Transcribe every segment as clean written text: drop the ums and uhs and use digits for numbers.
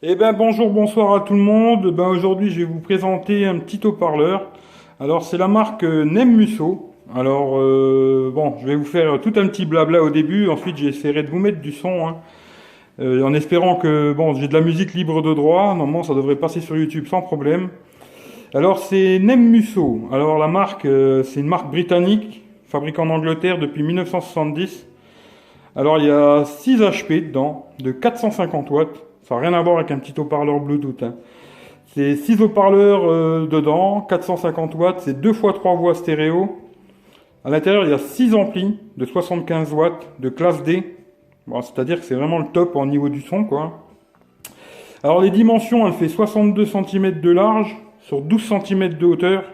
Eh ben bonjour, bonsoir à tout le monde. Ben aujourd'hui, je vais vous présenter un petit haut-parleur. Alors c'est la marque Nem Musso. Alors bon, je vais vous faire tout un petit blabla au début. Ensuite, j'essaierai de vous mettre du son, hein. En espérant que bon, j'ai de la musique libre de droit. Normalement, ça devrait passer sur YouTube sans problème. Alors c'est Nem Musso. Alors la marque, c'est une marque britannique, fabriquée en Angleterre depuis 1970. Alors il y a 6 HP dedans, de 450 watts. Ça n'a rien à voir avec un petit haut-parleur Bluetooth, hein. C'est 6 haut-parleurs dedans, 450 watts, c'est 2 fois 3 voix stéréo. À l'intérieur, il y a 6 amplis de 75 watts de classe D. Bon, c'est-à-dire que c'est vraiment le top au niveau du son, quoi. Alors les dimensions, elle fait 62 cm de large sur 12 cm de hauteur.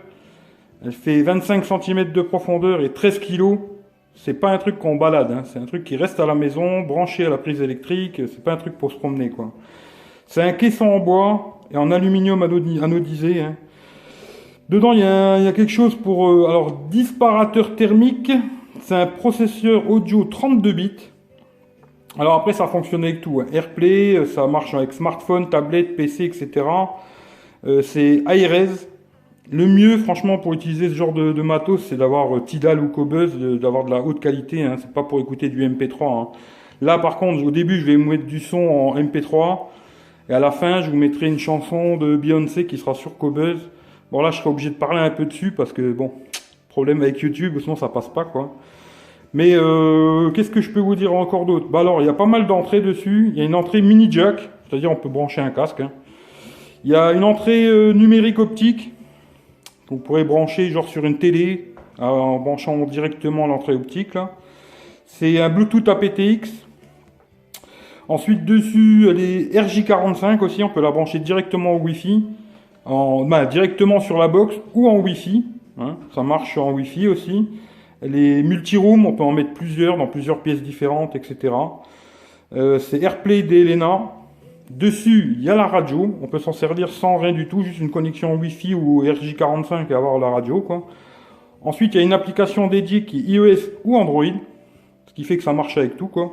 Elle fait 25 cm de profondeur et 13 kg. C'est pas un truc qu'on balade, hein. C'est un truc qui reste à la maison, branché à la prise électrique. C'est pas un truc pour se promener, quoi. C'est un caisson en bois et en aluminium anodisé, hein. Dedans, il y a quelque chose pour... alors, disparateur thermique. C'est un processeur audio 32 bits. Alors après, ça fonctionne avec tout, hein. AirPlay, ça marche avec smartphone, tablette, PC, etc. C'est iRes. Le mieux, franchement, pour utiliser ce genre de matos, c'est d'avoir Tidal ou Qobuz, d'avoir de la haute qualité, hein. C'est pas pour écouter du MP3, hein. Là, par contre, au début, je vais vous mettre du son en MP3. Et à la fin, je vous mettrai une chanson de Beyoncé qui sera sur Qobuz. Bon, là, je serai obligé de parler un peu dessus parce que, bon, problème avec YouTube, sinon ça passe pas, quoi. Mais qu'est-ce que je peux vous dire encore d'autre? Bah alors, il y a pas mal d'entrées dessus. Il y a une entrée mini jack, c'est-à-dire on peut brancher un casque, hein. Il y a une entrée numérique optique. Vous pourrez brancher genre sur une télé en branchant directement l'entrée optique, là. C'est un Bluetooth aptX. Ensuite dessus, elle est RJ45 aussi. On peut la brancher directement au Wi-Fi, directement sur la box ou en Wi-Fi, hein. Ça marche en Wi-Fi aussi. Elle est multi-room. On peut en mettre plusieurs dans plusieurs pièces différentes, etc. C'est AirPlay d'Elena. Dessus, il y a la radio. On peut s'en servir sans rien du tout, juste une connexion Wi-Fi ou RJ45 et avoir la radio, quoi. Ensuite, il y a une application dédiée qui est iOS ou Android, ce qui fait que ça marche avec tout, quoi.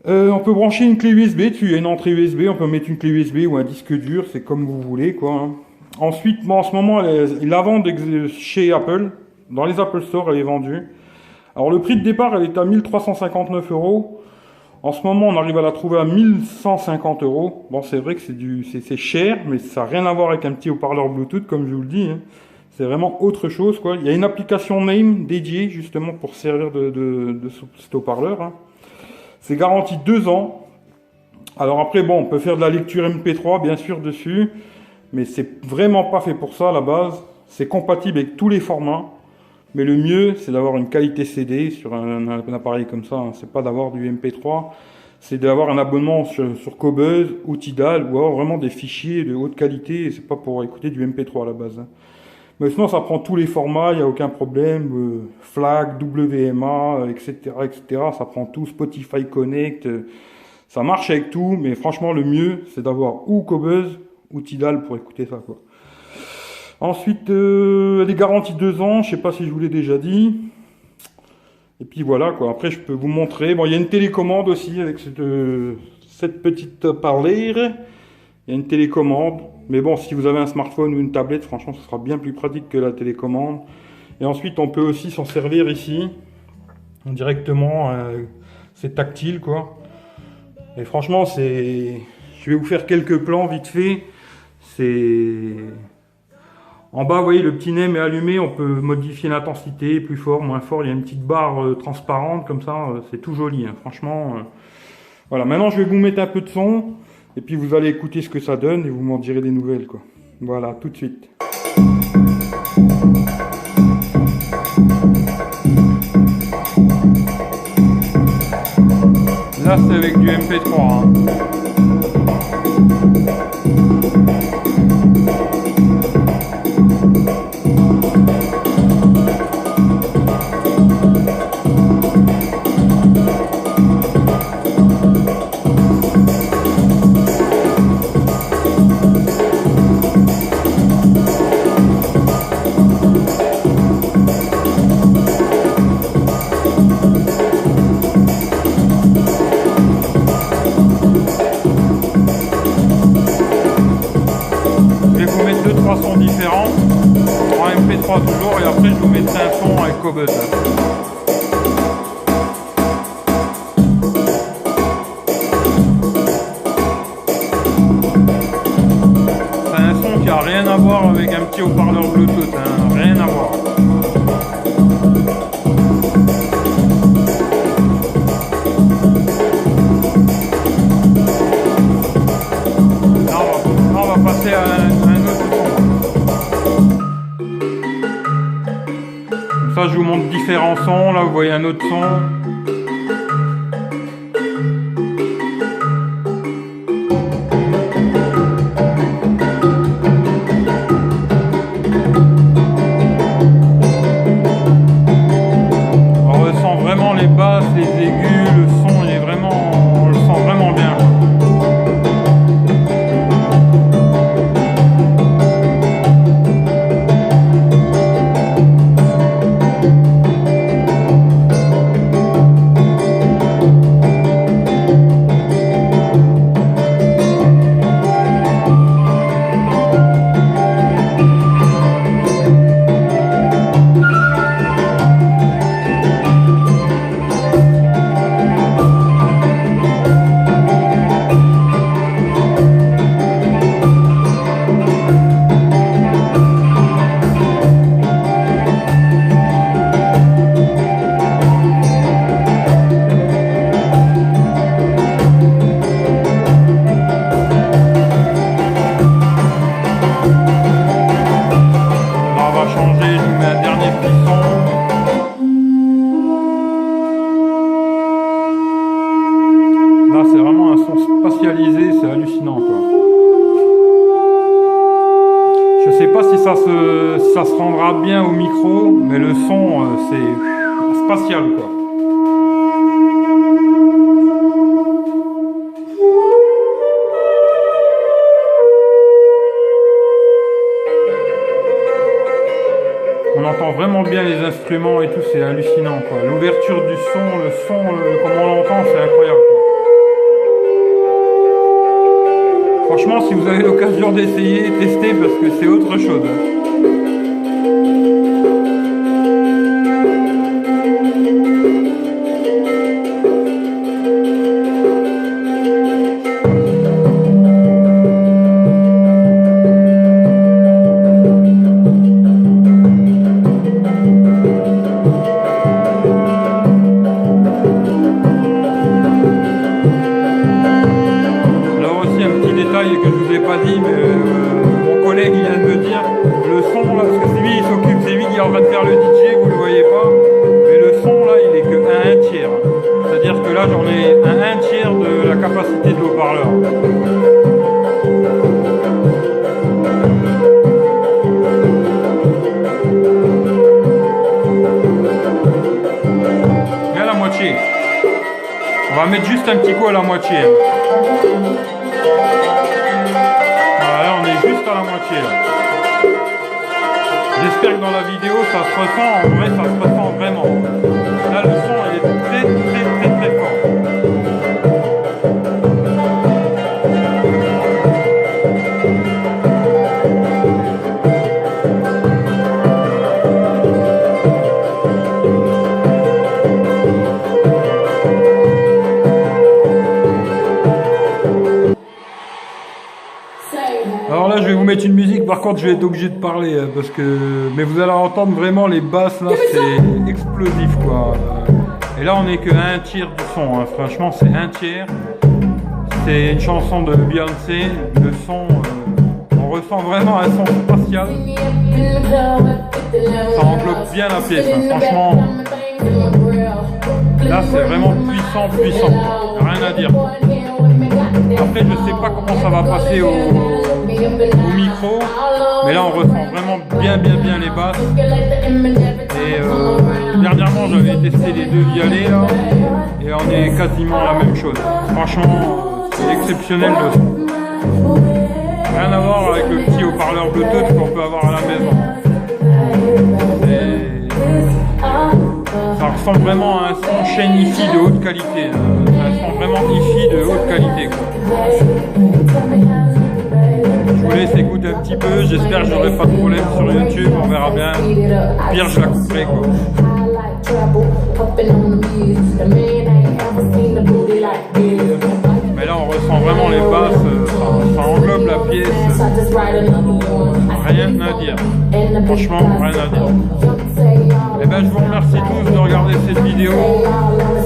On peut brancher une clé USB dessus. Il y a une entrée USB. On peut mettre une clé USB ou un disque dur, c'est comme vous voulez, quoi, hein. Ensuite, bon, en ce moment, ils la vendent chez Apple. Dans les Apple Store, elle est vendue. Alors, le prix de départ, elle est à 1359 €. En ce moment, on arrive à la trouver à 1150 €. Bon, c'est vrai que c'est cher, mais ça n'a rien à voir avec un petit haut-parleur Bluetooth, comme je vous le dis, hein. C'est vraiment autre chose, quoi. Il y a une application Name dédiée, justement, pour servir de cet haut-parleur, hein. C'est garanti 2 ans. Alors après, bon, on peut faire de la lecture MP3, bien sûr, dessus. Mais c'est vraiment pas fait pour ça, à la base. C'est compatible avec tous les formats. Mais le mieux, c'est d'avoir une qualité CD sur un appareil comme ça, hein. C'est pas d'avoir du MP3, c'est d'avoir un abonnement sur Qobuz ou Tidal, ou avoir vraiment des fichiers de haute qualité, et c'est pas pour écouter du MP3 à la base, hein. Mais sinon, ça prend tous les formats, il n'y a aucun problème. FLAC, WMA, etc., etc. Ça prend tout, Spotify Connect. Ça marche avec tout, mais franchement, le mieux, c'est d'avoir ou Qobuz ou Tidal pour écouter ça, quoi. Ensuite, elle est garantie 2 ans, je sais pas si je vous l'ai déjà dit. Et puis voilà, quoi. Après, je peux vous montrer. Bon, il y a une télécommande aussi avec cette petite parlère. Il y a une télécommande. Mais bon, si vous avez un smartphone ou une tablette, franchement, ce sera bien plus pratique que la télécommande. Et ensuite, on peut aussi s'en servir ici. Directement, c'est tactile, quoi. Et franchement, je vais vous faire quelques plans vite fait. En bas, vous voyez, le petit nez est allumé. On peut modifier l'intensité, plus fort, moins fort. Il y a une petite barre transparente, comme ça. C'est tout joli, hein. Franchement, voilà. Maintenant, je vais vous mettre un peu de son. Et puis vous allez écouter ce que ça donne et vous m'en direz des nouvelles, quoi. Voilà, tout de suite. Là, c'est avec du MP3, hein. 3 toujours, et après je vous mettrai un son avec Cobuzz. C'est un son qui a rien à voir avec un petit haut-parleur Bluetooth, hein, rien à voir. Là, on va passer à un autre son. Comme ça, je vous montre différents sons. Là, vous voyez un autre son. Les basses, les aigus, le son, il est vraiment, on le sent vraiment bien. Là, c'est vraiment un son spatialisé, c'est hallucinant, quoi. Je sais pas si ça se rendra bien au micro, mais le son, c'est spatial, quoi. On entend vraiment bien les instruments et tout, c'est hallucinant, quoi. L'ouverture du son, le son, comme on l'entend, c'est incroyable, quoi. Franchement, si vous avez l'occasion d'essayer, testez parce que c'est autre chose. Que je vous ai pas dit, mais mon collègue vient de me dire le son là, parce que lui il s'occupe, c'est lui qui est en train de faire le DJ, vous le voyez pas, mais le son là il est que à un tiers, c'est à dire que là j'en ai un tiers de la capacité de l'haut-parleur. Regarde la moitié, on va mettre juste un petit coup à la moitié. Voilà, on est juste à la moitié là. J'espère que dans la vidéo ça se ressent, en vrai ça se ressent vraiment. Là le son il est très fort. Alors là je vais vous mettre une musique, par contre je vais être obligé de parler parce que, mais vous allez entendre vraiment les basses là, c'est explosif quoi. Et là on est que un tiers du son, hein. Franchement c'est un tiers. C'est une chanson de Beyoncé, le son, on ressent vraiment un son spatial. Ça enveloppe bien la pièce, hein. Franchement. Là c'est vraiment puissant, rien à dire. Après je sais pas comment ça va passer au micro, mais là on ressent vraiment bien les basses. Et dernièrement j'avais testé les deux violets là, et on est quasiment la même chose. Franchement c'est exceptionnel le son. Rien à voir avec le petit haut-parleur Bluetooth qu'on peut avoir à la maison. Ça ressemble vraiment à un son chaîne hi-fi de haute qualité. Un son vraiment hi-fi de haute qualité, quoi. Je vous laisse écouter. un petit peu. J'espère que j'aurai pas de problème sur YouTube. On verra bien. Pire, je la couperai quoi. Mais là, on ressent vraiment les basses. Ça englobe la pièce. Rien à dire. Franchement, rien à dire. Et ben, je vous remercie tous de regarder cette vidéo.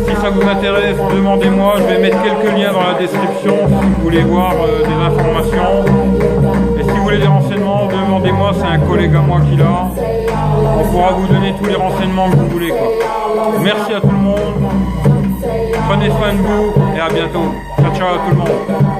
Si ça vous intéresse, demandez-moi. Je vais mettre quelques liens dans la description si vous voulez voir des informations. Et si vous voulez des renseignements, demandez-moi. C'est un collègue à moi qui l'a. On pourra vous donner tous les renseignements que vous voulez, quoi. Merci à tout le monde. Prenez soin de vous et à bientôt. Ciao, ciao à tout le monde.